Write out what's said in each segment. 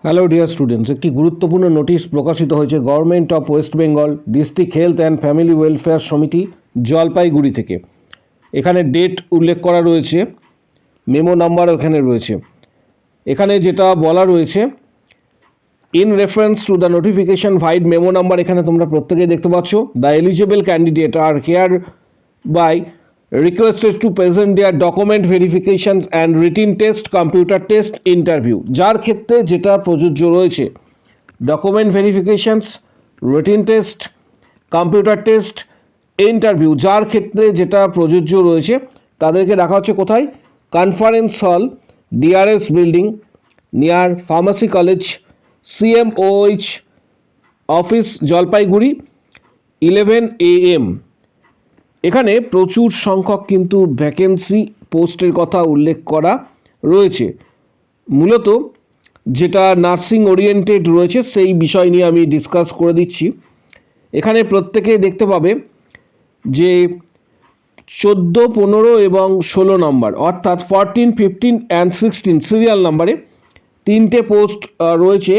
Hello dear students, একটি গুরুত্বপূর্ণ notice প্রকাশিত হয়েছে government of West Bengal district health and family welfare সমিতি জলপাইগুড়ি থেকে। এখানে ডেট উল্লেখ করা রয়েছে, মেমো নাম্বার এখানে রয়েছে। এখানে যেটা বলা রয়েছে, in reference to the notification vide memo number, এখানে তোমরা প্রত্যেকেই দেখতে পাচ্ছ, the eligible candidate are hereby requested to present their document verifications and written test, computer test, interview। যার ক্ষেত্রে যেটা প্রযোজ্য রয়েছে, document verifications, written test, computer test, interview, যার ক্ষেত্রে যেটা প্রযোজ্য রয়েছে তাদেরকে রাখা হচ্ছে কোথায়? Conference hall, DRS building near pharmacy college, CMOH office, Jalpaiguri, 11 AM। এখানে প্রচুর সংখ্যক কিন্তু ভ্যাকেন্সি পোস্টের কথা উল্লেখ করা রয়েছে। মূলত যেটা নার্সিং ওরিয়েন্টেড রয়েছে সেই বিষয় নিয়ে আমি ডিসকাস করে দিচ্ছি। এখানে প্রত্যেকে দেখতে পাবে যে 14, 15 এবং 16 নম্বর, অর্থাৎ 14, 15 অ্যান্ড 16 সিরিয়াল নাম্বারে তিনটে পোস্ট রয়েছে।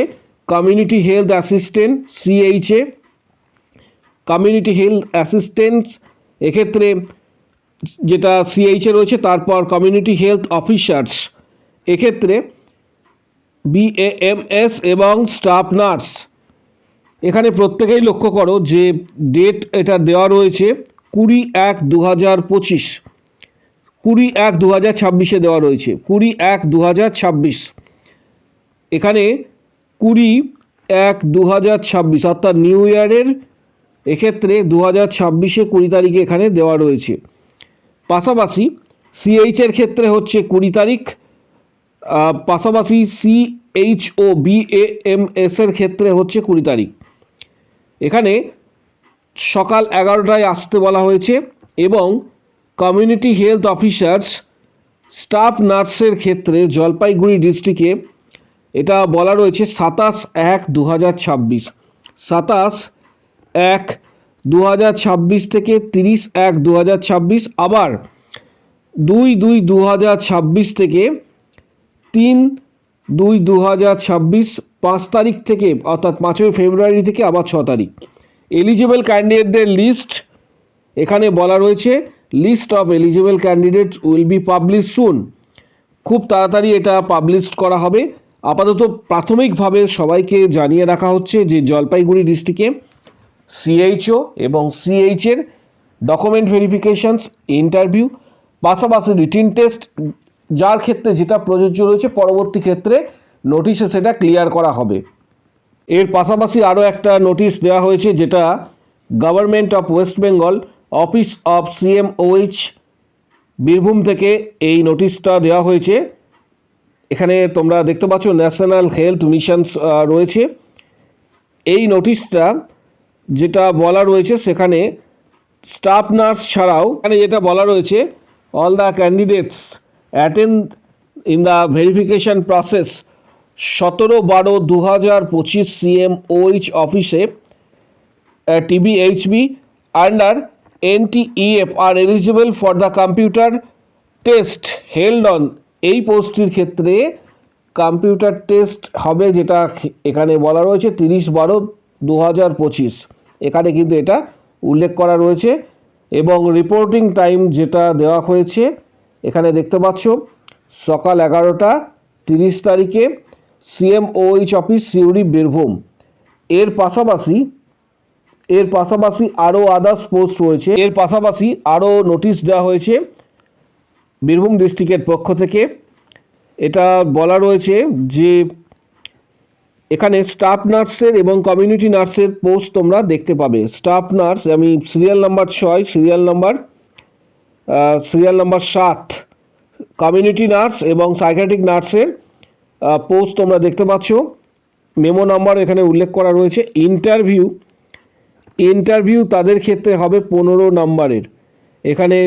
Community health assistant CHA, community health assistant এক্ষেত্রে যেটা CHA রয়েছে, তারপর কমিউনিটি হেলথ অফিসার্স এক্ষেত্রে BAMS এবং স্টাফ নার্স। এখানে প্রত্যেকেই লক্ষ্য করো যে ডেট এটা দেওয়া রয়েছে 20/1/2025, 20/1/2026 দেওয়া রয়েছে, 20/1/2026। এখানে 20/1/2026 অর্থাৎ নিউ ইয়ারের এক্ষেত্রে 2026 20 তারিখে এখানে দেওয়া রয়েছে। পাশাপাশি CHএর ক্ষেত্রে হচ্ছে 20 তারিখ, পাশাপাশি CHO BAMS এর ক্ষেত্রে হচ্ছে 20 তারিখ। এখানে সকাল 11টায় আসতে বলা হয়েছে এবং কমিউনিটি হেলথ অফিসার্স স্টাফ নার্সের ক্ষেত্রে জলপাইগুড়ি ডিস্ট্রিক্টে এটা বলা রয়েছে 27/1/2026, 27/1/2026 থেকে 30/1/2026, আবার 2/2/2026 থেকে 3/2/2026, 5 তারিখ থেকে অর্থাৎ 5ই ফেব্রুয়ারি থেকে আবার 6 তারিখ। এলিজিবল ক্যান্ডিডেটদের লিস্ট এখানে বলা রয়েছে, list of eligible candidates will be publish soon. খুব তাড়াতাড়ি এটা পাবলিশ করা হবে। আপাতত প্রাথমিকভাবে সবাইকে জানিয়ে রাখা হচ্ছে যে জলপাইগুড়ি ডিস্ট্রিক্টে CHO এবং CHএর ডকুমেন্ট ভেরিফিকেশনস, ইন্টারভিউ, পাশাপাশি রিটিন টেস্ট, যার ক্ষেত্রে যেটা প্রযোজ্য রয়েছে পরবর্তী ক্ষেত্রে নোটিশে সেটা ক্লিয়ার করা হবে। এর পাশাপাশি আরও একটা নোটিশ দেওয়া হয়েছে, যেটা government of West Bengal office of CMOH Birbhum থেকে এই নোটিশটা দেওয়া হয়েছে। এখানে তোমরা দেখতে পাচ্ছ ন্যাশনাল হেলথ মিশনস রয়েছে। এই নোটিশটা যেটা বলা রয়েছে সেখানে স্টাফ নার্স ছাড়াও এখানে যেটা বলা রয়েছে, all the candidates attend in the verification process 17/12/2025 CMOH অফিসে TBHB under NTEF are eligible for the computer test held on. এই পোস্টটির ক্ষেত্রে কম্পিউটার টেস্ট হবে, যেটা এখানে বলা রয়েছে 30/12/2025, এখানে কিন্তু এটা উল্লেখ করা রয়েছে। এবং রিপোর্টিং টাইম যেটা দেওয়া হয়েছে এখানে দেখতে পাচ্ছ, সকাল 11টা 30 CMOH অফিস সিউড়ি বীরভূম। এর পাশাপাশি আরও আদার্স পোস্ট রয়েছে। এর পাশাপাশি আরও নোটিশ দেওয়া হয়েছে বীরভূম ডিস্ট্রিক্টের পক্ষ থেকে। এটা বলা রয়েছে যে এখানে স্টাফ নার্সের এবং কমিউনিটি নার্সের পোস্ট তোমরা দেখতে পাবে। স্টাফ নার্স, আমি serial number 6, serial number 7, community nurse এবং সাইকিয়াট্রিক নার্সের পোস্ট তোমরা দেখতে পাচ্ছ। মেমো নাম্বার এখানে উল্লেখ করা রয়েছে। ইন্টারভিউ তাদের ক্ষেত্রে হবে 15 নম্বরের। এখানে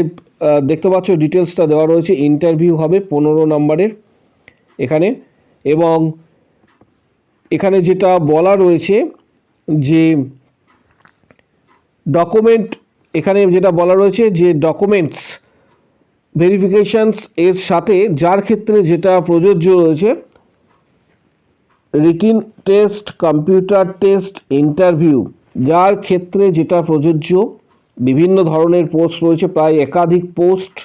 দেখতে পাচ্ছ ডিটেলসটা দেওয়া রয়েছে, ইন্টারভিউ হবে 15 নম্বরের এখানে। এবং এখানে যেটা বলা রয়েছে যে ডকুমেন্ট, এখানে যেটা বলা রয়েছে যে ডকুমেন্টস ভেরিফিকেশনস এর সাথে যার ক্ষেত্রে যেটা প্রযোজ্য রয়েছে written test, computer test, interview, যার ক্ষেত্রে যেটা প্রযোজ্য, বিভিন্ন ধরনের পোস্ট রয়েছে, প্রায় একাধিক পোস্ট,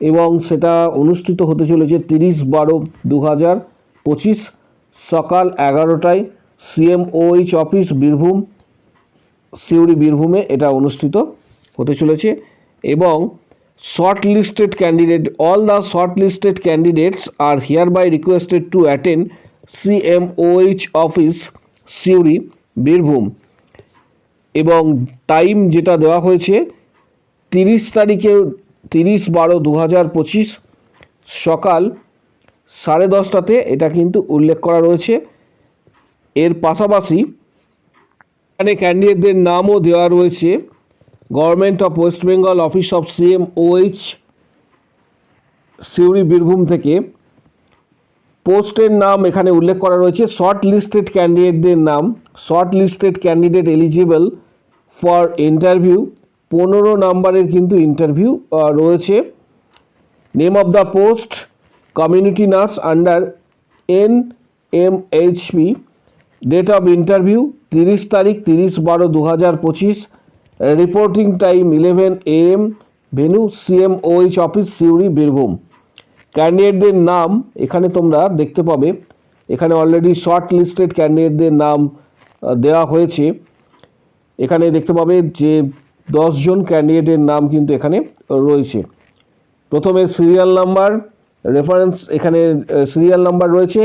এবং সেটা অনুষ্ঠিত হতে চলেছে 30/12/2025 সকাল 11টায় CMOH অফিস বীরভূম, সিউড়ি বীরভূমে এটা অনুষ্ঠিত হতে চলেছে। এবং shortlisted candidate, all the shortlisted candidates are hereby requested to attend CMOH office Suri Birbhum. এবং টাইম যেটা দেওয়া হয়েছে 30 তারিখে 30/12/2025 সকাল 10:30টাতে এটা কিন্তু উল্লেখ করা রয়েছে। এর পাশাপাশি এখানে ক্যান্ডিডেটদের নামও দেওয়া রয়েছে। Government of West Bengal office of CMOH Suri Birbhum থেকে পোস্টের নাম এখানে উল্লেখ করা রয়েছে। শর্ট লিস্টেড ক্যান্ডিডেটদের নাম, shortlisted candidate eligible for interview, 15 নম্বরের কিন্তু ইন্টারভিউ রয়েছে। Name of the post community nurse under NMHP। Date of interview 30 তারিখ 30/12/2025। Reporting time 11 AM। Venue CMOH office Suri Birbhum. ক্যান্ডিডেটদের নাম এখানে তোমরা দেখতে পাবে, এখানে অলরেডি শর্ট লিস্টেড ক্যান্ডিডেটদের নাম দেওয়া হয়েছে। এখানে দেখতে পাবে যে 10 জন ক্যান্ডিডেটের নাম কিন্তু এখানে রয়েছে। প্রথমে সিরিয়াল নাম্বার, রেফারেন্স, এখানে সিরিয়াল নাম্বার রয়েছে,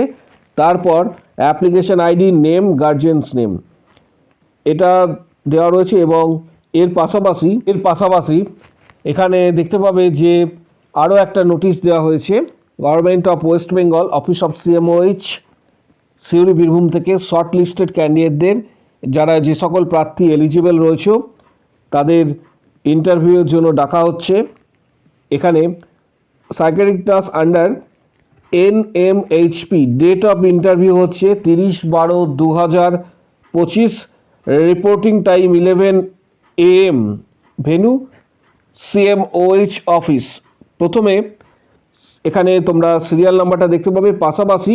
তারপর application ID, name, guardians name, এটা দেওয়া রয়েছে। এবং এর পাশাপাশি এখানে দেখতে পাবে যে আরও একটা নোটিশ দেওয়া হয়েছে। Government of West Bengal office of CMOH Suri Birbhum থেকে শর্ট লিস্টেড ক্যান্ডিডেটদের, যারা যে সকল প্রার্থী এলিজিবল রয়েছে তাদের ইন্টারভিউয়ের জন্য ডাকা হচ্ছে। এখানে psychiatric nurse under NMHP। Date of interview হচ্ছে 30/12/2025। Reporting time 11 AM। Venue CMOH office. প্রথমে এখানে তোমরা সিরিয়াল নাম্বারটা দেখতে পাবে, পাশাপাশি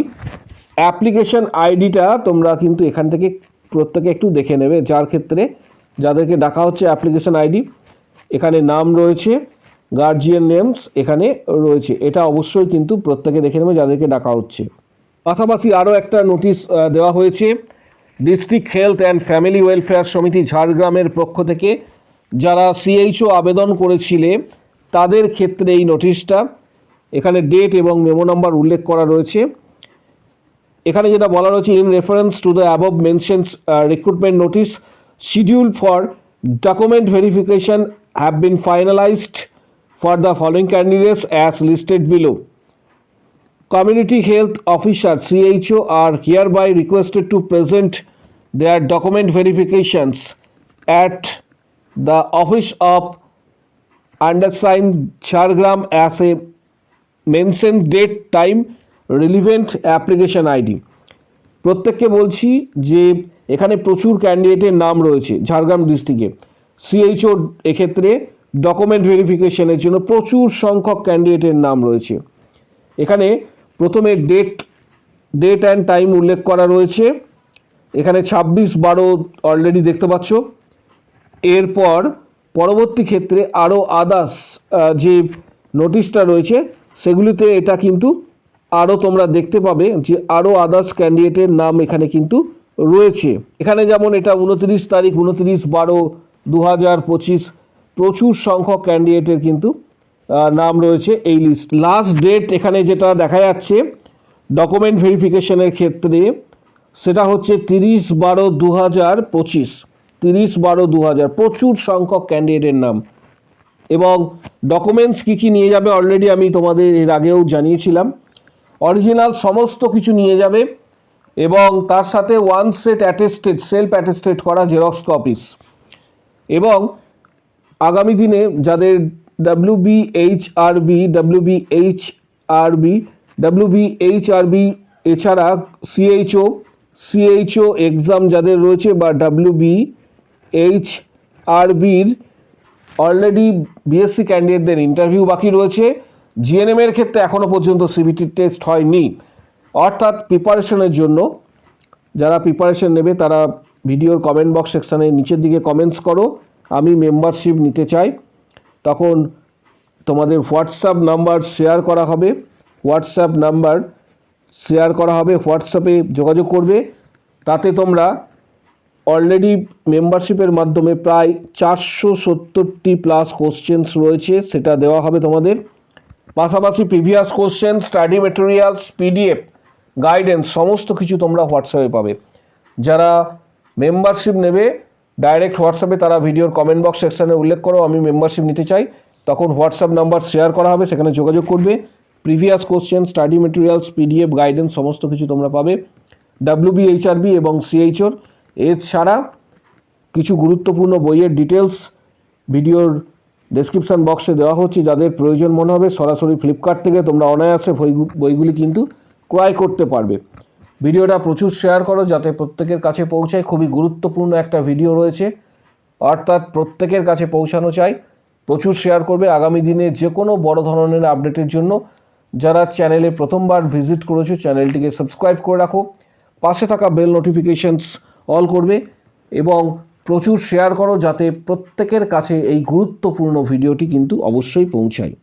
অ্যাপ্লিকেশন IDটা তোমরা কিন্তু এখান থেকে প্রত্যেকে একটু দেখে নেবে, যার ক্ষেত্রে যাদেরকে ডাকা হচ্ছে অ্যাপ্লিকেশন ID, এখানে নাম রয়েছে, গার্জিয়ান নেমস এখানে রয়েছে, এটা অবশ্যই কিন্তু প্রত্যেকে দেখে নেবে যাদেরকে ডাকা হচ্ছে। পাশাপাশি আরও একটা নোটিশ দেওয়া হয়েছে district health and family welfare সমিতি ঝাড়গ্রামের পক্ষ থেকে, যারা CHO আবেদন করেছিলে তাদের ক্ষেত্রে এই নোটিশটা। এখানে ডেট এবং মেমো নাম্বার উল্লেখ করা রয়েছে। এখানে যেটা বলা রয়েছে, in reference to the above mentions recruitment notice schedule for document verification have been finalised for the following candidates as listed below. Community health officer CHO are hereby requested to present their document verifications at the office of undersigned Jhargram as a mentioned date, time, relevant application ID. প্রত্যেককে বলছি যে এখানে প্রচুর ক্যান্ডিডেটের নাম রয়েছে ঝাড়গ্রাম ডিস্ট্রিক্টে। CHO এক্ষেত্রে ডকুমেন্ট ভেরিফিকেশনের জন্য প্রচুর সংখ্যক ক্যান্ডিডেটের নাম রয়েছে। এখানে প্রথমে ডেট অ্যান্ড টাইম উল্লেখ করা রয়েছে। এখানে 26/12 অলরেডি দেখতে পাচ্ছ। এরপর পরবর্তী ক্ষেত্রে আরও আদার্স যে নোটিশটা রয়েছে সেগুলিতে এটা কিন্তু আরও তোমরা দেখতে পাবে যে আরও আদার্স ক্যান্ডিডেটের নাম এখানে কিন্তু রয়েছে। এখানে যেমন এটা 29 তারিখ 29/12/2025 প্রচুর সংখ্যক ক্যান্ডিডেটের কিন্তু নাম রয়েছে এই লিস্ট। লাস্ট ডেট এখানে যেটা দেখা যাচ্ছে ডকুমেন্ট ভেরিফিকেশনের ক্ষেত্রে সেটা হচ্ছে 30/12/2025। 30/12/2000 প্রচুর সংখ্যক ক্যান্ডিডেটের নাম। এবং ডকুমেন্টস কী কী নিয়ে যাবে অলরেডি আমি তোমাদের এর আগেও জানিয়েছিলাম। অরিজিনাল সমস্ত কিছু নিয়ে যাবে এবং তার সাথে one set attested, self attested করা জেরক্স কপিস। এবং আগামী দিনে যাদের WBHRB এছাড়া CHO এক্সাম যাদের রয়েছে বা WBHRBর অলরেডি BSc ক্যান্ডিডেটদের ইন্টারভিউ বাকি রয়েছে। GNM এর ক্ষেত্রে এখনও পর্যন্ত CBT টেস্ট হয়নি, অর্থাৎ প্রিপারেশনের জন্য যারা প্রিপারেশন নেবে তারা ভিডিওর কমেন্ট বক্স সেকশানে নিচের দিকে কমেন্টস করো, আমি মেম্বারশিপ নিতে চাই। তখন তোমাদের হোয়াটসঅ্যাপ নাম্বার শেয়ার করা হবে, হোয়াটসঅ্যাপে যোগাযোগ করবে। তাতে তোমরা অলরেডি মেম্বারশিপের মাধ্যমে প্রায় 470টি প্লাস কোশ্চেন্স রয়েছে, সেটা দেওয়া হবে তোমাদের। পাশাপাশি previous question, study materials, PDF, guidance সমস্ত কিছু তোমরা হোয়াটসঅ্যাপে পাবে। যারা মেম্বারশিপ নেবে ডাইরেক্ট হোয়াটসঅ্যাপে তারা ভিডিওর কমেন্ট বক্স সেকশানে উল্লেখ করো আমি মেম্বারশিপ নিতে চাই। তখন হোয়াটসঅ্যাপ নাম্বার শেয়ার করা হবে, সেখানে যোগাযোগ করবে। Previous question, study materials, PDF, guidance সমস্ত কিছু তোমরা পাবে WB, HRB এবং CHOর। এছাড়া কিছু গুরুত্বপূর্ণ বইয়ের ডিটেলস ভিডিওর ডেসক্রিপশান বক্সে দেওয়া হচ্ছে, যাদের প্রয়োজন মনে হবে সরাসরি ফ্লিপকার্ট থেকে তোমরা অনায়াসে বইগুলি কিন্তু ক্রয় করতে পারবে। ভিডিওটা প্রচুর শেয়ার করো যাতে প্রত্যেকের কাছে পৌঁছায়। খুবই গুরুত্বপূর্ণ একটা ভিডিও রয়েছে, অর্থাৎ প্রত্যেকের কাছে পৌঁছানো চাই। প্রচুর শেয়ার করবে। আগামী দিনে যে কোনো বড় ধরনের আপডেটের জন্য যারা চ্যানেলে প্রথমবার ভিজিট করেছো চ্যানেলটিকে সাবস্ক্রাইব করে রাখো, পাশে থাকা বেল নোটিফিকেশনস অল করবে এবং প্রচুর শেয়ার করো যাতে প্রত্যেকের কাছে এই গুরুত্বপূর্ণ ভিডিওটি কিন্তু অবশ্যই পৌঁছায়।